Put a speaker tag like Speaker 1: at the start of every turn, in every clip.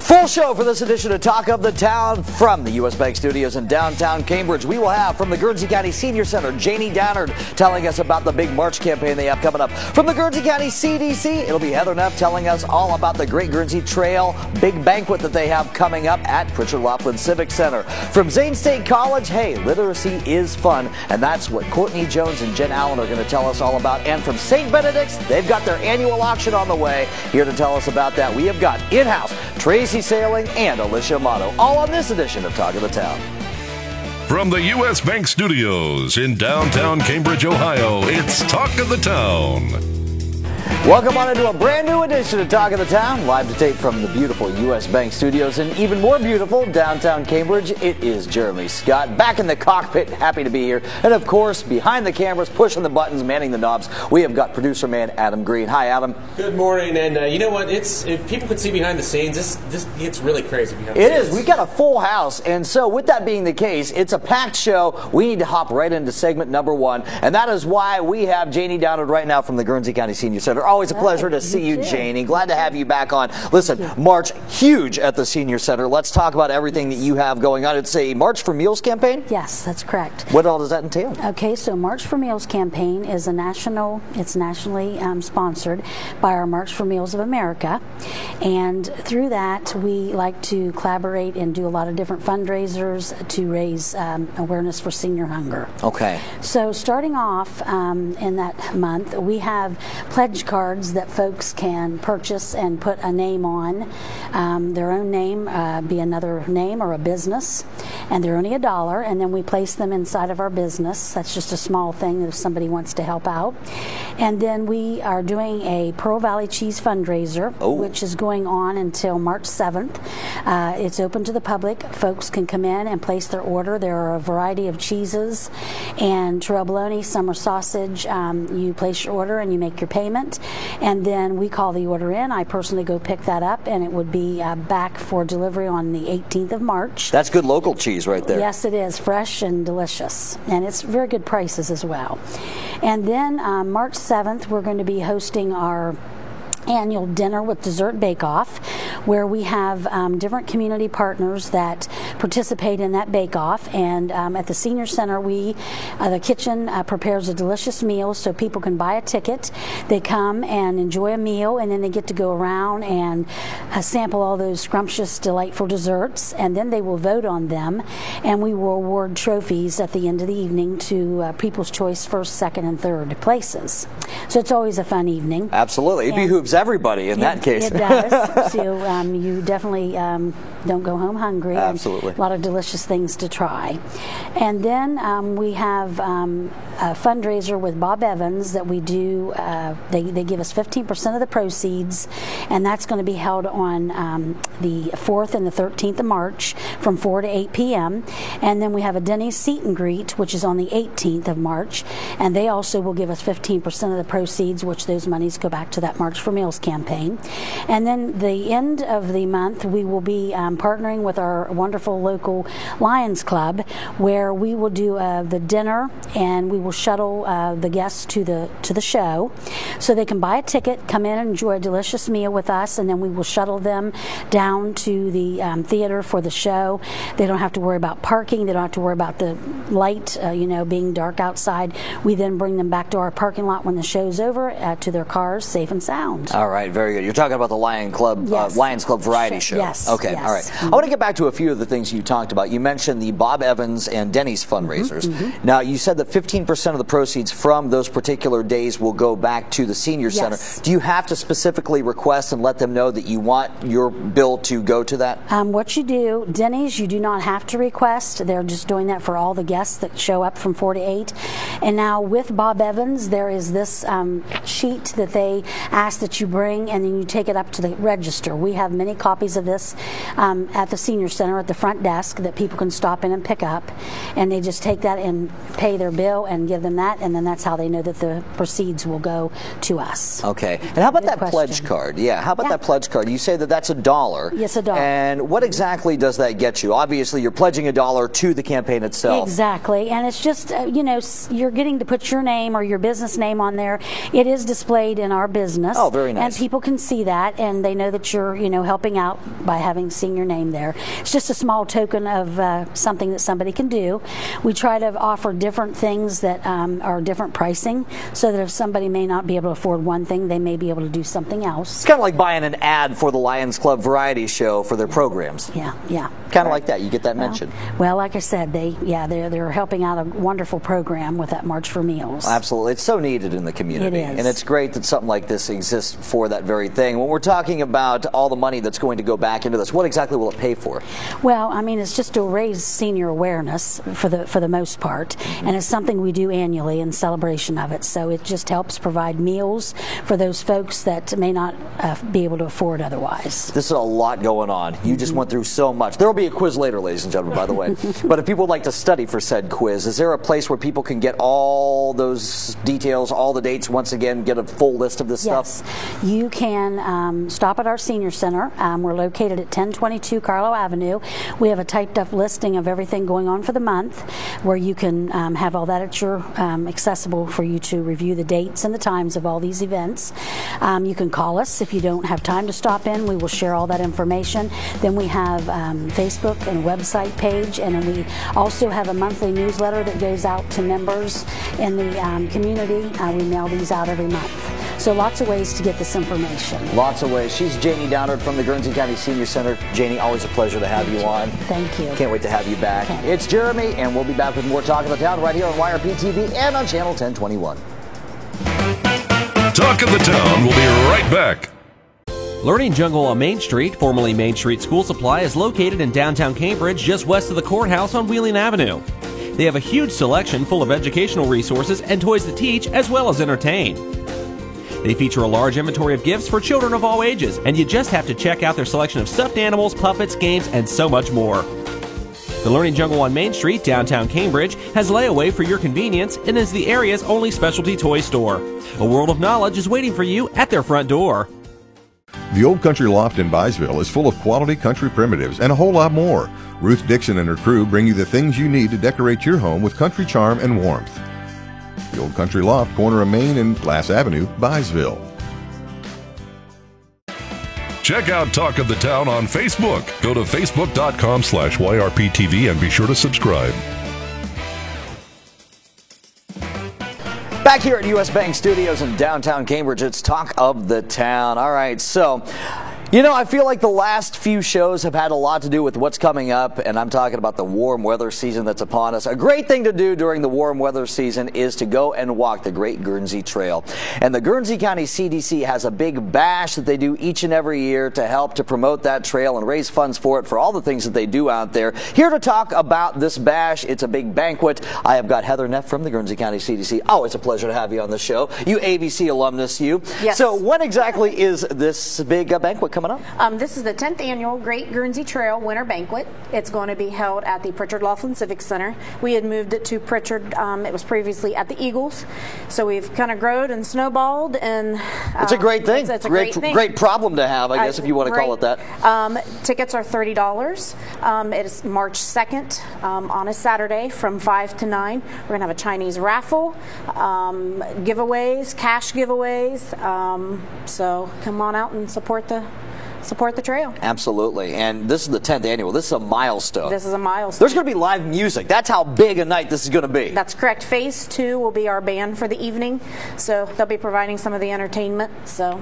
Speaker 1: Full show for this edition of Talk of the Town from the U.S. Bank Studios in downtown Cambridge. We will have from the Guernsey County Senior Center, Janie Downard telling us about the big March campaign they have coming up. From the Guernsey County CDC, it'll be Heather Neff telling us all about the Great Guernsey Trail big banquet that they have coming up at Pritchard Laughlin Civic Center. From Zane State College, hey, literacy is fun, and that's what Courtney Jones and Jen Allen are going to tell us all about. And from St. Benedict's, they've got their annual auction on the way. Here to tell us about that, we have got in-house Tracy Sailing and Alicia Amato, all on this edition of Talk of the Town.
Speaker 2: From the U.S. Bank Studios in downtown Cambridge, Ohio, it's Talk of the Town.
Speaker 1: Welcome on into a brand new edition of Talk of the Town, live to tape from the beautiful U.S. Bank Studios and even more beautiful downtown Cambridge. It is Jeremy Scott back in the cockpit, happy to be here. And of course, behind the cameras, pushing the buttons, manning the knobs, we have got producer man Adam Green. Hi, Adam.
Speaker 3: Good morning. And you know what? If people could see behind the scenes, this gets really crazy behind the scenes.
Speaker 1: It is. We've got a full house. And so with that being the case, it's a packed show. We need to hop right into segment number one. And that is why we have Janie Downard right now from the Guernsey County Senior Center. Always a pleasure to see you, Janie. Glad to have you back on. Listen, March huge at the Senior Center. Let's talk about everything that you have going on. It's a March for Meals campaign?
Speaker 4: Yes, that's correct.
Speaker 1: What all does that entail?
Speaker 4: Okay, so March for Meals campaign is it's nationally sponsored by our March for Meals of America. And through that, we like to collaborate and do a lot of different fundraisers to raise awareness for senior hunger.
Speaker 1: Okay.
Speaker 4: So starting off in that month, we have pledge cards that folks can purchase and put a name on, their own name, be another name or a business, and they're only $1, and then we place them inside of our business. That's just a small thing if somebody wants to help out. And then we are doing a Pearl Valley Cheese fundraiser, which is going on until March 7th. It's open to the public. Folks can come in and place their order. There are a variety of cheeses and trail bologna, summer sausage. You place your order and you make your payment, and then we call the order in. I personally go pick that up, and it would be back for delivery on the 18th of March.
Speaker 1: That's good local cheese right there.
Speaker 4: Yes, it is. Fresh and delicious. And it's very good prices as well. And then March 7th, we're going to be hosting our annual dinner with dessert bake-off, where we have different community partners that participate in that bake-off. And at the Senior Center, the kitchen prepares a delicious meal, so people can buy a ticket. They come and enjoy a meal, and then they get to go around and sample all those scrumptious, delightful desserts, and then they will vote on them, and we will award trophies at the end of the evening to People's Choice first, second, and third places. So it's always a fun evening.
Speaker 1: Absolutely. It behooves everybody in that case.
Speaker 4: It does. So you definitely don't go home hungry.
Speaker 1: Absolutely.
Speaker 4: A lot of delicious things to try. And then we have a fundraiser with Bob Evans that we do. They give us 15% of the proceeds, and that's going to be held on the 4th and the 13th of March from 4 to 8 p.m. And then we have a Denny's Seat and Greet, which is on the 18th of March, and they also will give us 15% of the proceeds, which those monies go back to that March for Meals campaign. And then the end of the month, we will be partnering with our wonderful local Lions Club, where we will do the dinner, and we will shuttle the guests to the show, so they can buy a ticket, come in and enjoy a delicious meal with us, and then we will shuttle them down to the theater for the show. They don't have to worry about parking. They don't have to worry about the light, being dark outside. We then bring them back to our parking lot when the show's over to their cars, safe and sound.
Speaker 1: All right, very good. You're talking about the Lions Club variety show.
Speaker 4: Yes.
Speaker 1: Okay,
Speaker 4: yes.
Speaker 1: All right. I want to get back to a few of the things you talked about. You mentioned the Bob Evans and Denny's fundraisers. Now, you said that 15% of the proceeds from those particular days will go back to the Senior Center. Do you have to specifically request and let them know that you want your bill to go to that?
Speaker 4: What you do, Denny's, you do not have to request. They're just doing that for all the guests that show up from 4 to 8. And now with Bob Evans, there is this sheet that they ask that you bring, and then you take it up to the register. We have many copies of this at the Senior Center at the front desk that people can stop in and pick up, and they just take that and pay their bill and give them that, and then that's how they know that the proceeds will go to us.
Speaker 1: Okay. And how about that pledge card? Yeah, how about that pledge card? You say that that's $1.
Speaker 4: Yes, $1.
Speaker 1: And what exactly does that get you? Obviously, you're pledging $1 to the campaign itself.
Speaker 4: Exactly. And it's just, you're getting to put your name or your business name on there. It is displayed in our business.
Speaker 1: Oh, very nice.
Speaker 4: And people can see that, and they know that you're, helping out by having senior name there. It's just a small token of something that somebody can do. We try to offer different things that are different pricing, so that if somebody may not be able to afford one thing, they may be able to do something else.
Speaker 1: It's kind of like buying an ad for the Lions Club variety show for their programs.
Speaker 4: Yeah.
Speaker 1: Kind of like that. You get that mentioned.
Speaker 4: Well, like I said, they're helping out a wonderful program with that March for Meals.
Speaker 1: Absolutely. It's so needed in the community.
Speaker 4: It is.
Speaker 1: And it's great that something like this exists for that very thing. When we're talking about all the money that's going to go back into this, what exactly will it pay for?
Speaker 4: Well, I mean, it's just to raise senior awareness for the most part, and it's something we do annually in celebration of it. So it just helps provide meals for those folks that may not be able to afford otherwise.
Speaker 1: This is a lot going on. You just went through so much. There will be a quiz later, ladies and gentlemen, by the way. But if people would like to study for said quiz, is there a place where people can get all those details, all the dates, once again, get a full list of this stuff?
Speaker 4: Yes. You can stop at our senior center. We're located at 1022 Carlo Avenue. We have a typed up listing of everything going on for the month, where you can have all that at your accessible for you to review the dates and the times of all these events. You can call us if you don't have time to stop in. We will share all that information. Then we have Facebook and a website page, and then we also have a monthly newsletter that goes out to members in the community. We mail these out every month. So lots of ways to get this information.
Speaker 1: Lots of ways. She's Janie Downard from the Guernsey County Senior Center. Janie, always a pleasure to have you on.
Speaker 4: Thank you.
Speaker 1: Can't wait to have you back.
Speaker 4: Okay.
Speaker 1: It's Jeremy, and we'll be back with more Talk of the Town right here on YRP TV and on Channel 1021.
Speaker 2: Talk of the Town will be right back.
Speaker 5: Learning Jungle on Main Street, formerly Main Street School Supply, is located in downtown Cambridge, just west of the courthouse on Wheeling Avenue. They have a huge selection full of educational resources and toys to teach as well as entertain. They feature a large inventory of gifts for children of all ages, and you just have to check out their selection of stuffed animals, puppets, games, and so much more. The Learning Jungle on Main Street, downtown Cambridge, has layaway for your convenience and is the area's only specialty toy store. A world of knowledge is waiting for you at their front door.
Speaker 6: The Old Country Loft in Byesville is full of quality country primitives and a whole lot more. Ruth Dixon and her crew bring you the things you need to decorate your home with country charm and warmth. The Old Country Loft, corner of Main and Glass Avenue, Byesville.
Speaker 2: Check out Talk of the Town on Facebook. Go to facebook.com/YRPTV and be sure to subscribe.
Speaker 1: Back here at US Bank Studios in downtown Cambridge, it's Talk of the Town. All right, so, I feel like the last few shows have had a lot to do with what's coming up, and I'm talking about the warm weather season that's upon us. A great thing to do during the warm weather season is to go and walk the Great Guernsey Trail. And the Guernsey County CDC has a big bash that they do each and every year to help to promote that trail and raise funds for it, for all the things that they do out there. Here to talk about this bash, it's a big banquet. I have got Heather Neff from the Guernsey County CDC. Oh, it's a pleasure to have you on the show. You AVC alumnus, you.
Speaker 7: Yes.
Speaker 1: So when exactly is this big banquet coming up?
Speaker 7: This is the 10th annual Great Guernsey Trail Winter Banquet. It's going to be held at the Pritchard Laughlin Civic Center. We had moved it to Pritchard. It was previously at the Eagles. So we've kind of grown and snowballed. And
Speaker 1: it's a great thing.
Speaker 7: It's a great thing.
Speaker 1: Great problem to have, I guess, if you want to call it that.
Speaker 7: Tickets are $30. It is March 2nd on a Saturday from 5 to 9. We're going to have a Chinese raffle, giveaways, cash giveaways. So come on out and support the trail.
Speaker 1: Absolutely. And this is the 10th annual. This is a milestone.
Speaker 7: This is a milestone.
Speaker 1: There's going to be live music. That's how big a night this is going to be.
Speaker 7: That's correct. Phase 2 will be our band for the evening. So they'll be providing some of the entertainment. So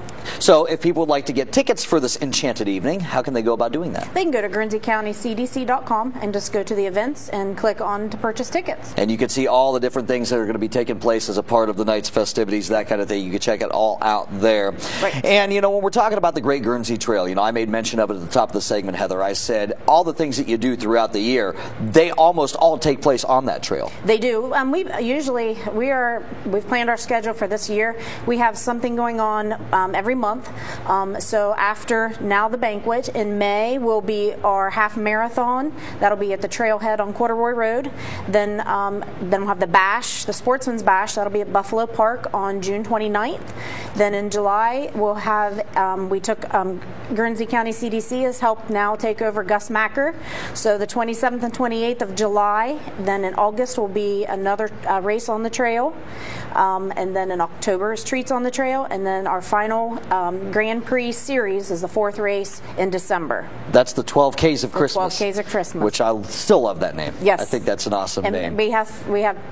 Speaker 1: if people would like to get tickets for this enchanted evening, how can they go about doing that?
Speaker 7: They can go to GuernseyCountyCDC.com and just go to the events and click on to purchase tickets.
Speaker 1: And you can see all the different things that are going to be taking place as a part of the night's festivities, that kind of thing. You can check it all out there.
Speaker 7: Right.
Speaker 1: And, when we're talking about the Great Guernsey Trail, I made mention of it at the top of the segment, Heather. I said all the things that you do throughout the year, they almost all take place on that trail.
Speaker 7: They do. We've planned our schedule for this year. We have something going on every month. So after now the banquet in May will be our half marathon. That'll be at the trailhead on Corduroy Road. Then we'll have the bash, the Sportsman's Bash. That'll be at Buffalo Park on June 29th. Then in July we'll have we took Guernsey County CDC has helped now take over Gus Macker. So the 27th and 28th of July, then in August will be another race on the trail, and then in October is Treats on the Trail, and then our final Grand Prix series is the 4th race in December.
Speaker 1: That's the 12 Ks of Christmas.
Speaker 7: 12 Ks of Christmas.
Speaker 1: Which I still love that name.
Speaker 7: Yes.
Speaker 1: I think that's an awesome name.
Speaker 7: We have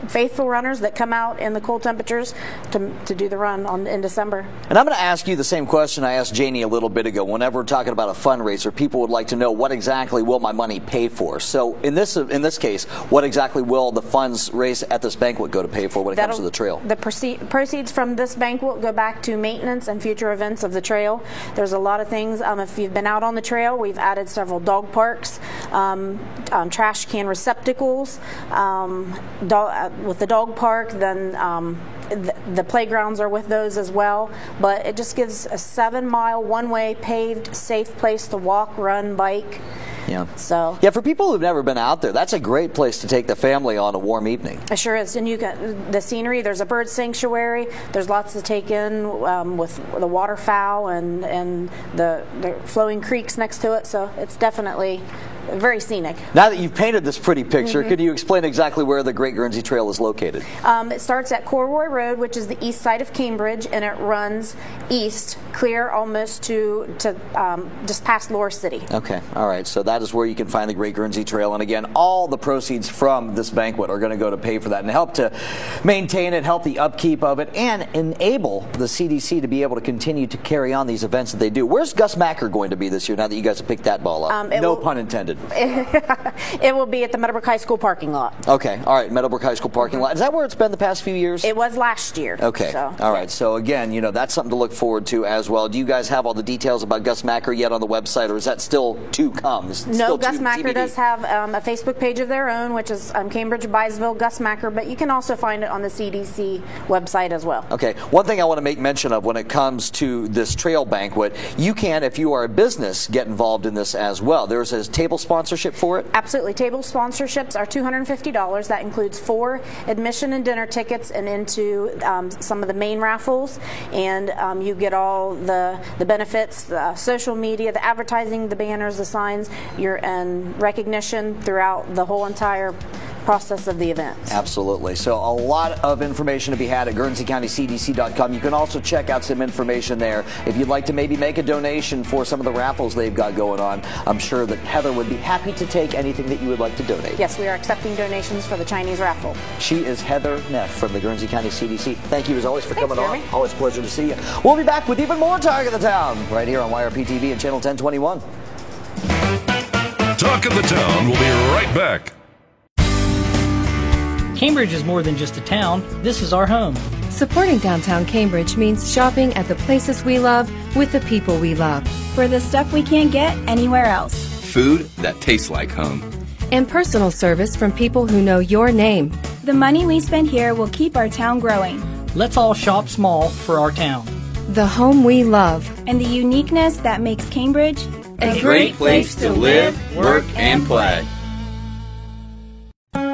Speaker 7: faithful runners that come out in the cold temperatures to do the run in December.
Speaker 1: And I'm going to ask you the same question I asked Janie a little bit ago. Whenever we're talking about a fundraiser, people would like to know what exactly will my money pay for. So in this case, what exactly will the funds raised at this banquet go to pay for when it comes to the trail?
Speaker 7: The proceeds from this banquet go back to maintenance and future events of the trail. There's a lot of things. If you've been out on the trail, we've added several dog parks, trash can receptacles with the dog park. Then the playgrounds are with those as well. But it just gives a 7-mile, one-way, paved, safe place to walk, run, bike.
Speaker 1: Yeah.
Speaker 7: So
Speaker 1: yeah, for people who've never been out there, that's a great place to take the family on a warm evening.
Speaker 7: It sure is. And you get the scenery. There's a bird sanctuary. There's lots to take in with the waterfowl and the flowing creeks next to it. So it's definitely very scenic.
Speaker 1: Now that you've painted this pretty picture, could you explain exactly where the Great Guernsey Trail is located?
Speaker 7: It starts at Corroy Road, which is the east side of Cambridge, and it runs east, clear almost to just past Lower City.
Speaker 1: Okay, all right. So that is where you can find the Great Guernsey Trail. And again, all the proceeds from this banquet are going to go to pay for that and help to maintain it, help the upkeep of it, and enable the CDC to be able to continue to carry on these events that they do. Where's Gus Macker going to be this year, now that you guys have picked that ball up? No pun intended.
Speaker 7: It will be at the Meadowbrook High School parking lot.
Speaker 1: Okay, all right, Meadowbrook High School parking lot. Is that where it's been the past few years?
Speaker 7: It was last year.
Speaker 1: Okay, so, all right. So again, that's something to look forward to as well. Do you guys have all the details about Gus Macker yet on the website, or is that still to come?
Speaker 7: No, Gus Macker does have a Facebook page of their own, which is Cambridge, Byesville, Gus Macker, but you can also find it on the CDC website as well.
Speaker 1: Okay, one thing I want to make mention of when it comes to this trail banquet, you can, if you are a business, get involved in this as well. There's a table sponsorship for it?
Speaker 7: Absolutely. Table sponsorships are $250. That includes 4 admission and dinner tickets and into some of the main raffles. And you get all the benefits, the social media, the advertising, the banners, the signs, and recognition throughout the whole entire process of the event.
Speaker 1: Absolutely. So a lot of information to be had at GuernseyCountyCDC.com. You can also check out some information there. If you'd like to maybe make a donation for some of the raffles they've got going on, I'm sure that Heather would be happy to take anything that you would like to donate.
Speaker 7: Yes, we are accepting donations for the Chinese raffle.
Speaker 1: She is Heather Neff from the Guernsey County CDC. Thank you as always for coming on. Always a pleasure to see you. We'll be back with even more Talk of the Town right here on YRP TV and Channel 1021.
Speaker 2: Talk of the Town will be right back.
Speaker 8: Cambridge is more than just a town. This is our home.
Speaker 9: Supporting downtown Cambridge means shopping at the places we love with the people we love.
Speaker 10: For the stuff we can't get anywhere else.
Speaker 11: Food that tastes like home.
Speaker 9: And personal service from people who know your name.
Speaker 10: The money we spend here will keep our town growing.
Speaker 8: Let's all shop small for our town.
Speaker 9: The home we love.
Speaker 10: And the uniqueness that makes Cambridge
Speaker 11: a great place to live, work, and play.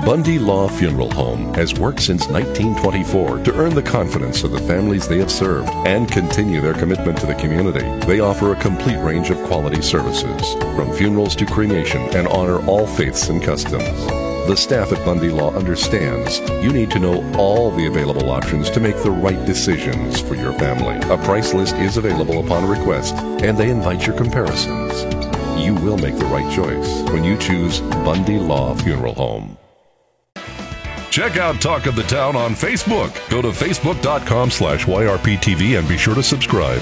Speaker 2: Bundy Law Funeral Home has worked since 1924 to earn the confidence of the families they have served and continue their commitment to the community. They offer a complete range of quality services, from funerals to cremation, and honor all faiths and customs. The staff at Bundy Law understands you need to know all the available options to make the right decisions for your family. A price list is available upon request, and they invite your comparisons. You will make the right choice when you choose Bundy Law Funeral Home. Check out Talk of the Town on Facebook. Go to facebook.com/YRPTV and be sure to subscribe.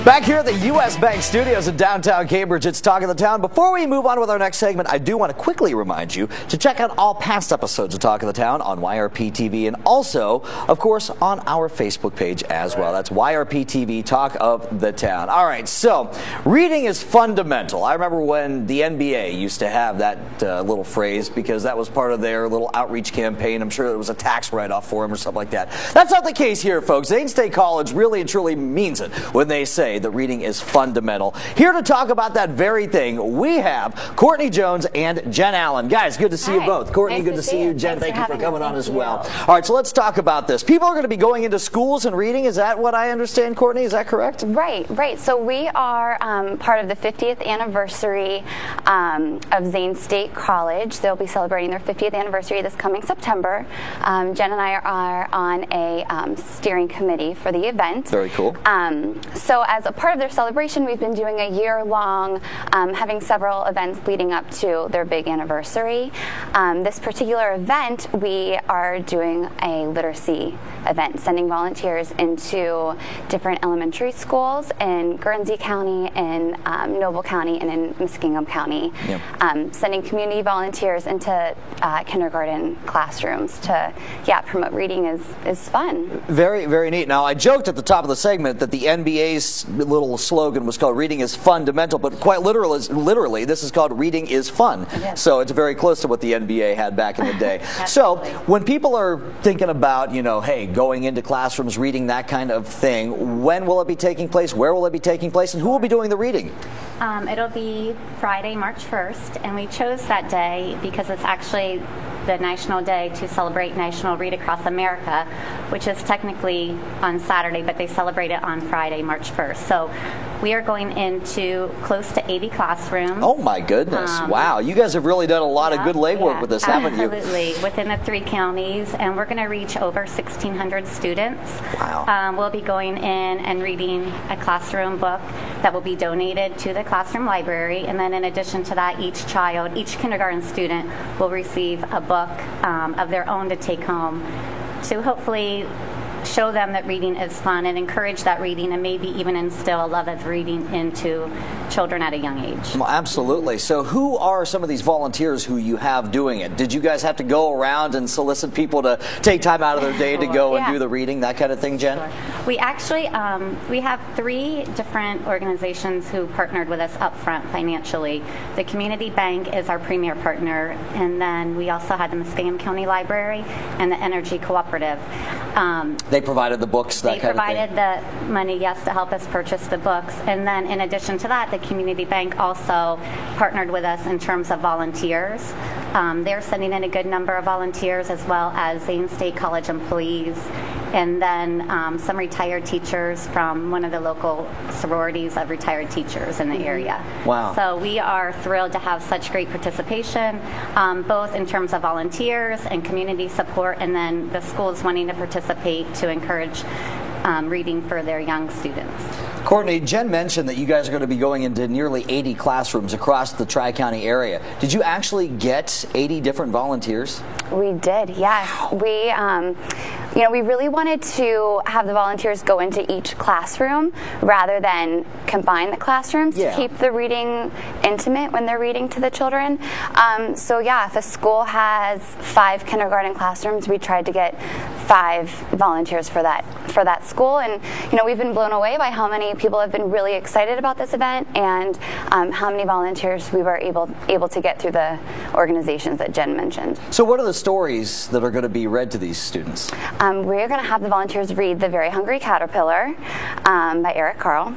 Speaker 1: Back here at the U.S. Bank Studios in downtown Cambridge, it's Talk of the Town. Before we move on with our next segment, I do want to quickly remind you to check out all past episodes of Talk of the Town on YRP TV and also, of course, on our Facebook page as well. That's YRP TV, Talk of the Town. All right, so reading is fundamental. I remember when the NBA used to have that little phrase because that was part of their little outreach campaign. I'm sure it was a tax write-off for them or something like that. That's not the case here, folks. Zane State College really and truly means it when they say say that reading is fundamental. Here to talk about that very thing, we have Courtney Jones and Jen Allen. Guys, good to see you both. Courtney, good to see you. Jen, thank you for coming on as well. All right, so let's talk about this. People are going to be going into schools and reading. Is that what I understand, Courtney? Is that correct?
Speaker 12: Right. So we are part of the 50th anniversary of Zane State College. They'll be celebrating their 50th anniversary this coming September. Jen and I are on a steering committee for the event.
Speaker 1: Very cool.
Speaker 12: So as a part of their celebration, we've been doing a year-long, having several events leading up to their big anniversary. This particular event, we are doing a literacy event, sending volunteers into different elementary schools in Guernsey County, in Noble County, and in Muskingum County. Yep. Sending community volunteers into kindergarten classrooms to, promote reading is fun.
Speaker 1: Very, very neat. Now, I joked at the top of the segment that the NBA's little slogan was called "Reading is Fundamental," but quite literally, this is called "Reading is Fun." Yes. So it's very close to what the NBA had back in the day. So when people are thinking about, hey, going into classrooms, reading, that kind of thing, when will it be taking place? Where will it be taking place? And who will be doing the reading?
Speaker 13: It'll be Friday, March 1st, and we chose that day because it's actually the National Day to celebrate National Read Across America, which is technically on Saturday, but they celebrate it on Friday, March 1st. So we are going into close to 80 classrooms.
Speaker 1: Oh my goodness. Wow. You guys have really done a lot of good legwork with this, haven't you?
Speaker 13: Absolutely. Within the 3 counties, and we're going to reach over 1,600 students.
Speaker 1: Wow.
Speaker 13: We'll be going in and reading a classroom book that will be donated to the classroom library, and then in addition to that, each kindergarten student will receive a book of their own to take home to hopefully show them that reading is fun and encourage that reading, and maybe even instill a love of reading into children at a young age.
Speaker 1: Well, absolutely. So who are some of these volunteers who you have doing it? Did you guys have to go around and solicit people to take time out of their day to go and do the reading, that kind of thing, Jen?
Speaker 13: Sure. We actually, we have 3 different organizations who partnered with us up front financially. The Community Bank is our premier partner, and then we also had the Muskingum County Library and the Energy Cooperative.
Speaker 1: They provided the books, that kind of thing?
Speaker 13: They provided the money, yes, to help us purchase the books. And then in addition to that, the Community Bank also partnered with us in terms of volunteers. They're sending in a good number of volunteers, as well as Zane State College employees, and then some retired teachers from one of the local sororities of retired teachers in the area.
Speaker 1: Wow.
Speaker 13: So we are thrilled to have such great participation, both in terms of volunteers and community support, and then the schools wanting to participate to encourage reading for their young students.
Speaker 1: Courtney, Jen mentioned that you guys are going to be going into nearly 80 classrooms across the Tri-County area. Did you actually get 80 different volunteers?
Speaker 12: We did, yes. We, we really wanted to have the volunteers go into each classroom rather than combine the classrooms to keep the reading intimate when they're reading to the children. If a school has 5 kindergarten classrooms, we tried to get 5 volunteers for that school, and we've been blown away by how many people have been really excited about this event, and how many volunteers we were able to get through the organizations that Jen mentioned.
Speaker 1: So what are the stories that are going to be read to these students?
Speaker 12: We're going to have the volunteers read The Very Hungry Caterpillar by Eric Carle.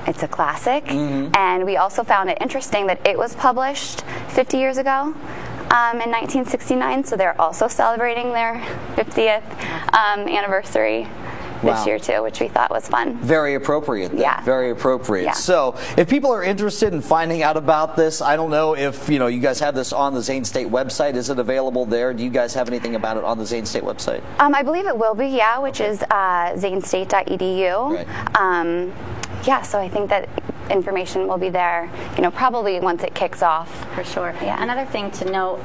Speaker 12: It's a classic, and we also found it interesting that it was published 50 years ago in 1969, so they're also celebrating their 50th anniversary this year too, which we thought was fun.
Speaker 1: Very appropriate then.
Speaker 12: Yeah.
Speaker 1: Very appropriate.
Speaker 12: Yeah.
Speaker 1: So if people are interested in finding out about this, I don't know if you guys have this on the Zane State website. Is it available there? Do you guys have anything about it on the Zane State website?
Speaker 12: I believe it will be, which is zanestate.edu.
Speaker 1: Right.
Speaker 12: So I think that information will be there, probably once it kicks off.
Speaker 13: For sure. Yeah. Another thing to note,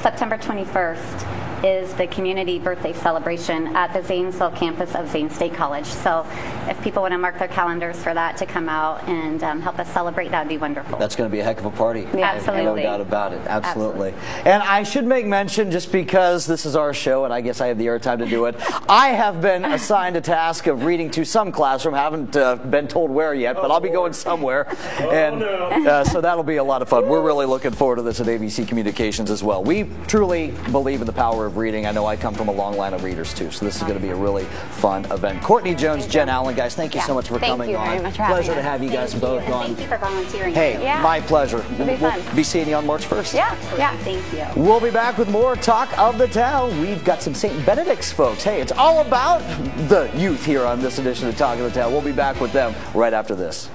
Speaker 13: September 21st is the community birthday celebration at the Zanesville campus of Zane State College. So if people want to mark their calendars for that to come out and help us celebrate, that would be wonderful.
Speaker 1: That's going to be a heck of a party.
Speaker 13: Yeah. Absolutely.
Speaker 1: No doubt about it. Absolutely. And I should make mention, just because this is our show and I guess I have the airtime to do it, I have been assigned a task of reading to some classroom. Haven't been told where yet, but I'll be going somewhere. So that'll be a lot of fun. We're really looking forward to this at ABC Communications as well. We truly believe in the power of of reading. I know I come from a long line of readers too, so this is going to be a really fun event. Courtney Jones, Jen Allen, guys, thank you so much for coming on.
Speaker 12: Thank you very much for
Speaker 1: Pleasure
Speaker 12: having
Speaker 1: to have you guys both on.
Speaker 13: Thank you for volunteering.
Speaker 1: Hey, my pleasure.
Speaker 12: It'll be fun.
Speaker 1: We'll be seeing you on March 1st.
Speaker 12: Yeah.
Speaker 13: Thank you.
Speaker 1: We'll be back with more Talk of the Town. We've got some St. Benedict's folks. Hey, it's all about the youth here on this edition of Talk of the Town. We'll be back with them right after this.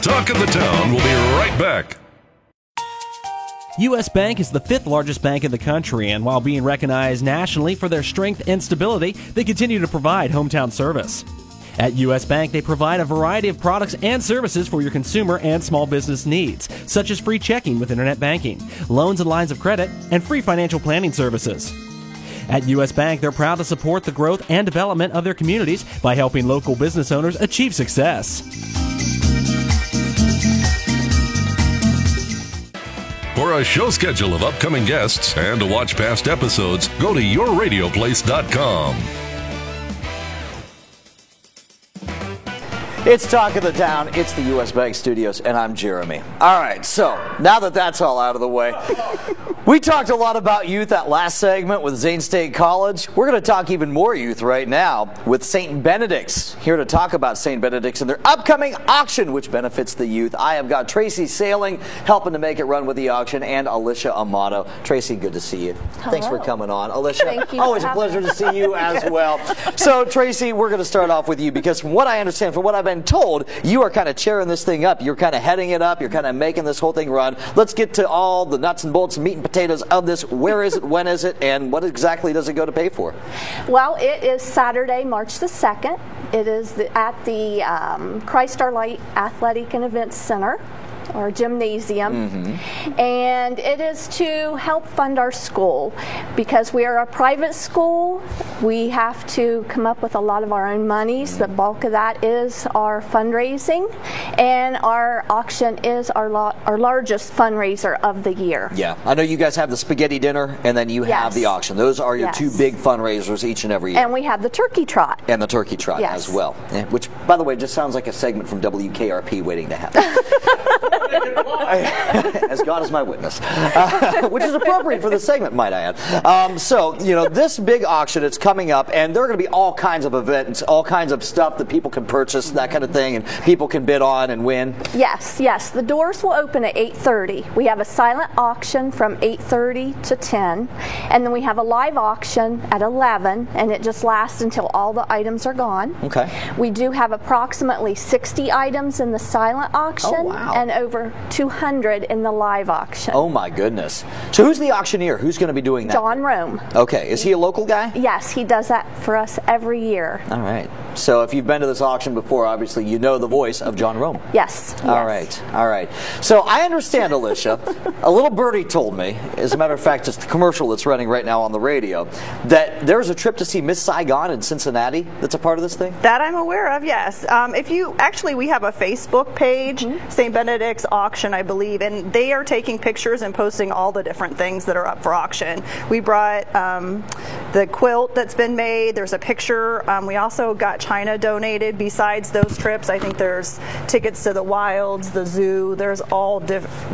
Speaker 2: Talk of the Town will be right back.
Speaker 5: U.S. Bank is the 5th largest bank in the country, and while being recognized nationally for their strength and stability, they continue to provide hometown service. At U.S. Bank, they provide a variety of products and services for your consumer and small business needs, such as free checking with internet banking, loans and lines of credit, and free financial planning services. At U.S. Bank, they're proud to support the growth and development of their communities by helping local business owners achieve success.
Speaker 2: For a show schedule of upcoming guests and to watch past episodes, go to yourradioplace.com.
Speaker 1: It's Talk of the Town. It's the U.S. Bank Studios, and I'm Jeremy. All right, so now that that's all out of the way, we talked a lot about youth that last segment with Zane State College. We're going to talk even more youth right now with St. Benedict's. Here to talk about St. Benedict's and their upcoming auction, which benefits the youth. I have got Tracy Sailing helping to make it run with the auction, and Alicia Amato. Tracy, good to see you.
Speaker 14: Hello.
Speaker 1: Thanks for coming on. Alicia,
Speaker 14: Thank you
Speaker 1: always a pleasure to see you as well. So, Tracy, we're going to start off with you because from what I understand, from what I've been told, you are kind of chairing this thing up. You're kind of heading it up. You're kind of making this whole thing run. Let's get to all the nuts and bolts, meat and potatoes of this. Where is it? When is it? And what exactly does it go to pay for?
Speaker 14: Well, it is Saturday, March the 2nd. It is at the Christ Our Light Athletic and Events Center, or gymnasium, and it is to help fund our school. Because we are a private school, we have to come up with a lot of our own monies. The bulk of that is our fundraising, and our auction is our largest fundraiser of the year.
Speaker 1: Yeah, I know you guys have the spaghetti dinner, and then you have the auction. Those are your two big fundraisers each and every year.
Speaker 14: And we have the turkey trot.
Speaker 1: And the turkey trot as well, which, by the way, just sounds like a segment from WKRP waiting to happen. As God is my witness, which is appropriate for the segment, might I add. So, you know, this big auction, it's coming up, and there are going to be all kinds of events, all kinds of stuff that people can purchase, that kind of thing, and people can bid on and win.
Speaker 14: Yes. The doors will open at 8:30. We have a silent auction from 8:30 to 10, and then we have a live auction at 11, and it just lasts until all the items are gone.
Speaker 1: Okay.
Speaker 14: We do have approximately 60 items in the silent auction, and over 200 in the live auction.
Speaker 1: Oh my goodness. So who's the auctioneer? Who's going to be doing that?
Speaker 14: John Rome.
Speaker 1: Okay. Is he a local guy?
Speaker 14: Yes, he does that for us every year.
Speaker 1: All right. So if you've been to this auction before, obviously you know the voice of John Rome.
Speaker 14: Yes.
Speaker 1: All right. So I understand, Alicia, a little birdie told me, as a matter of fact, it's the commercial that's running right now on the radio, that there's a trip to see Miss Saigon in Cincinnati that's a part of this thing?
Speaker 15: That I'm aware of, yes. We have a Facebook page, St. Benedict's Auction, I believe, and they are taking pictures and posting all the different things that are up for auction. We brought the quilt that's been made. There's a picture. We also got china donated. Besides those trips, I think there's tickets to the Wilds, the zoo. There's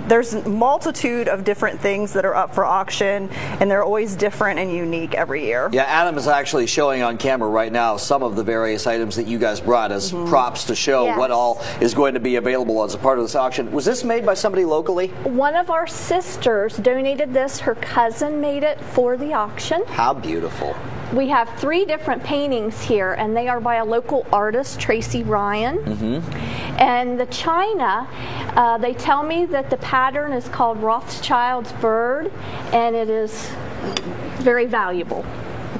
Speaker 15: there's a multitude of different things that are up for auction, and they're always different and unique every year.
Speaker 1: Yeah, Adam is actually showing on camera right now some of the various items that you guys brought as props to show what all is going to be available as a part of this auction. Was this made by somebody locally?
Speaker 14: One of our sisters donated this. Her cousin made it for the auction.
Speaker 1: How beautiful.
Speaker 14: We have 3 different paintings here, and they are by a local artist, Tracy Ryan. And the china, they tell me that the pattern is called Rothschild's bird, and it is very valuable.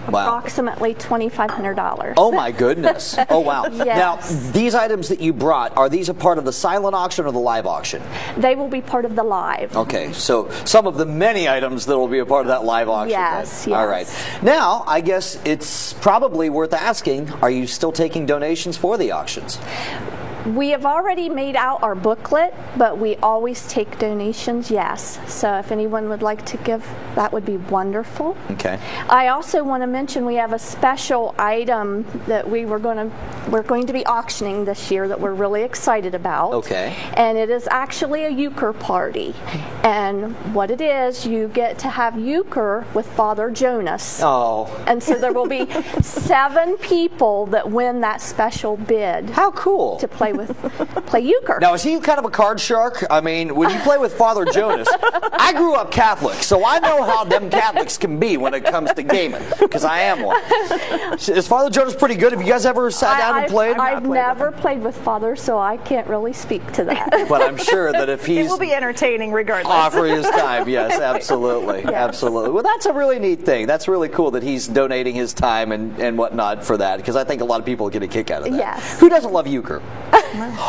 Speaker 14: Approximately $2,500.
Speaker 1: Oh my goodness. Oh wow.
Speaker 14: Yes.
Speaker 1: Now, these items that you brought, are these a part of the silent auction or the live auction?
Speaker 14: They will be part of the live.
Speaker 1: Okay, so some of the many items that will be a part of that live auction.
Speaker 14: Yes.
Speaker 1: All right. Now, I guess it's probably worth asking, are you still taking donations for the auctions?
Speaker 14: We have already made out our booklet, but we always take donations, yes. So if anyone would like to give, that would be wonderful.
Speaker 1: Okay.
Speaker 14: I also want to mention we have a special item that we're going to be auctioning this year that we're really excited about.
Speaker 1: Okay.
Speaker 14: And it is actually a euchre party. And what it is, you get to have euchre with Father Jonas.
Speaker 1: Oh.
Speaker 14: And so there will be 7 people that win that special bid.
Speaker 1: How cool.
Speaker 14: To play euchre.
Speaker 1: Now, is he kind of a card shark? I mean, when you play with Father Jonas, I grew up Catholic, so I know how them Catholics can be when it comes to gaming, because I am one. Is Father Jonas pretty good? Have you guys ever sat down and played?
Speaker 14: I've never played with Father, so I can't really speak to that.
Speaker 1: But I'm sure that if he's...
Speaker 15: It will be entertaining regardless.
Speaker 1: Offering his time, yes, absolutely. Yes. Absolutely. Well, that's a really neat thing. That's really cool that he's donating his time and whatnot for that, because I think a lot of people get a kick out of that.
Speaker 14: Yes.
Speaker 1: Who doesn't love euchre?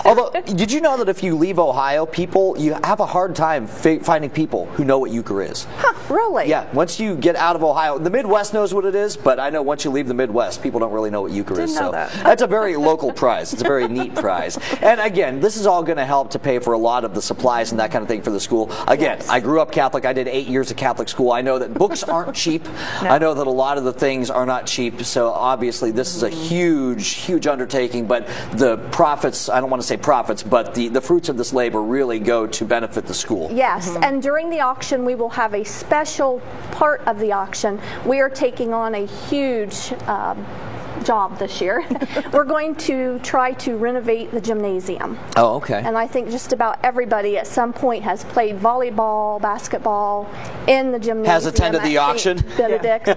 Speaker 1: Although, did you know that if you leave Ohio, you have a hard time finding people who know what euchre is?
Speaker 14: Huh, really?
Speaker 1: Yeah, once you get out of Ohio, the Midwest knows what it is, but I know once you leave the Midwest, people don't really know what euchre is. So that's a very local prize. It's a very neat prize. And again, this is all going to help to pay for a lot of the supplies and that kind of thing for the school. Again, I grew up Catholic. I did 8 years of Catholic school. I know that books aren't cheap. No. I know that a lot of the things are not cheap. So obviously, this is a huge, huge undertaking. But the profits, I don't want to say profits, but the fruits of this labor really go to benefit the school.
Speaker 14: Yes, and during the auction, we will have a special part of the auction. We are taking on a huge job this year. We're going to try to renovate the gymnasium.
Speaker 1: Oh, okay.
Speaker 14: And I think just about everybody at some point has played volleyball, basketball in the gymnasium.
Speaker 1: Has attended the auction.
Speaker 14: Benedict.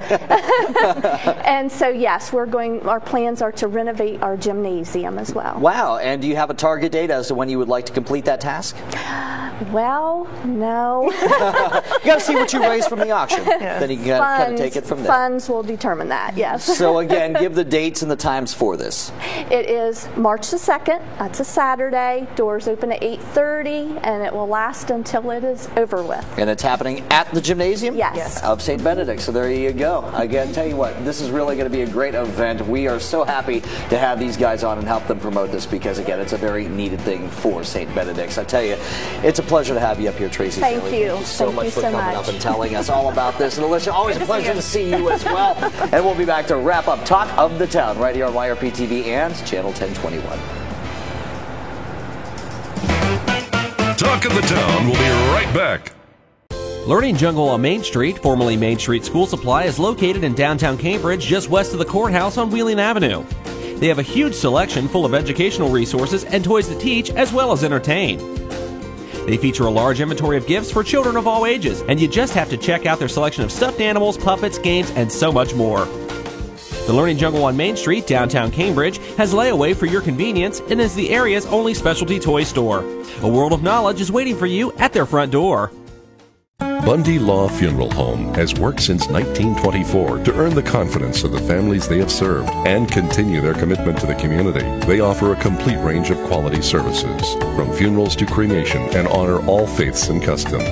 Speaker 14: And so yes, our plans are to renovate our gymnasium as well.
Speaker 1: Wow, and do you have a target date as to when you would like to complete that task?
Speaker 14: Well, no.
Speaker 1: You got to see what you raise from the auction. Yeah. Then you got to kind of take it from there.
Speaker 14: Funds will determine that, yes.
Speaker 1: So again, give the dates and the times for this.
Speaker 14: It is March the 2nd. That's a Saturday. Doors open at 8:30, and it will last until it is over with.
Speaker 1: And it's happening at the gymnasium?
Speaker 14: Yes.
Speaker 1: Of St. Benedict. So there you go. Again, tell you what, this is really going to be a great event. We are so happy to have these guys on and help them promote this because, again, it's a very needed thing for St. Benedict's. I tell you, it's a pleasure to have you up here, Tracy.
Speaker 14: Thank you.
Speaker 1: Thank you so much for coming up and telling us all about this. And Alicia, always a pleasure to see you as well. And we'll be back to wrap up Talk of the Town right here on YRP TV and Channel 1021.
Speaker 2: Talk of the Town will be right back.
Speaker 5: Learning Jungle on Main Street, formerly Main Street School Supply, is located in downtown Cambridge, just west of the courthouse on Wheeling Avenue. They have a huge selection full of educational resources and toys to teach as well as entertain. They feature a large inventory of gifts for children of all ages, and you just have to check out their selection of stuffed animals, puppets, games, and so much more. The Learning Jungle on Main Street, downtown Cambridge, has layaway for your convenience and is the area's only specialty toy store. A world of knowledge is waiting for you at their front door.
Speaker 2: Bundy Law Funeral Home has worked since 1924 to earn the confidence of the families they have served and continue their commitment to the community. They offer a complete range of quality services, from funerals to cremation, and honor all faiths and customs.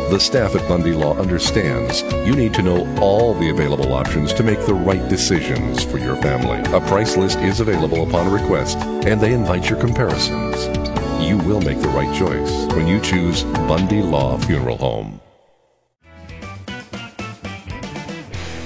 Speaker 2: The staff at Bundy Law understands you need to know all the available options to make the right decisions for your family. A price list is available upon request, and they invite your comparisons. You will make the right choice when you choose Bundy Law Funeral Home.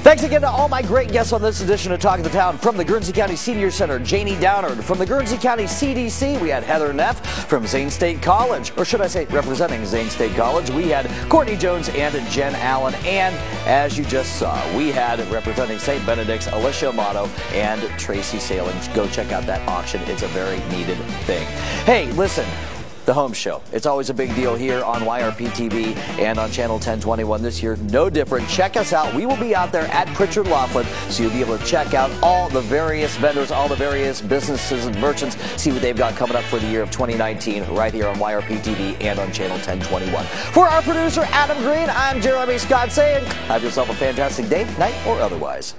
Speaker 1: Thanks again to all my great guests on this edition of Talk of the Town. From the Guernsey County Senior Center, Janie Downard. From the Guernsey County CDC, we had Heather Neff. From Zane State College, or should I say representing Zane State College, we had Courtney Jones and Jen Allen. And as you just saw, we had representing St. Benedict's, Alicia Amato and Tracy Salem. Go check out that auction. It's a very needed thing. Hey, listen. The Home Show. It's always a big deal here on YRP TV and on Channel 1021 this year. No different. Check us out. We will be out there at Pritchard Laughlin, so you'll be able to check out all the various vendors, all the various businesses and merchants, see what they've got coming up for the year of 2019 right here on YRP TV and on Channel 1021. For our producer, Adam Green, I'm Jeremy Scott saying, have yourself a fantastic day, night, or otherwise.